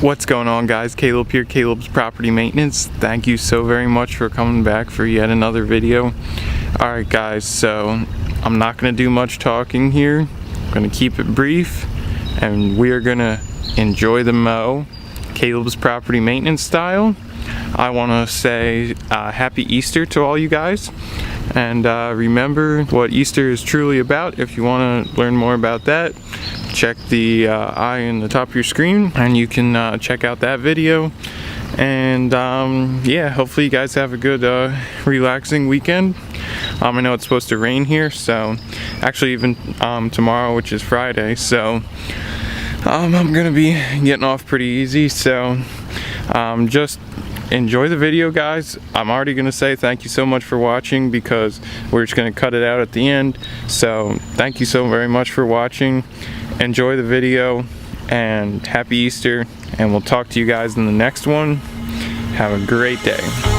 What's going on, guys? Caleb here, Caleb's Property Maintenance. Thank you so very much for coming back for yet another video. Alright guys, so I'm not going to do much talking here. I'm going to keep it brief and we are going to enjoy the mow Caleb's Property Maintenance style. I want to say happy Easter to all you guys, and remember what Easter is truly about. If you want to learn more about that, check the eye in the top of your screen and you can check out that video. And yeah, hopefully you guys have a good relaxing weekend. I know it's supposed to rain here, so actually even tomorrow, which is Friday, so I'm gonna be getting off pretty easy. So just enjoy the video, guys. I'm already gonna say thank you so much for watching because we're just gonna cut it out at the end. So thank you so very much for watching. Enjoy the video and happy Easter, and we'll talk to you guys in the next one. Have a great day.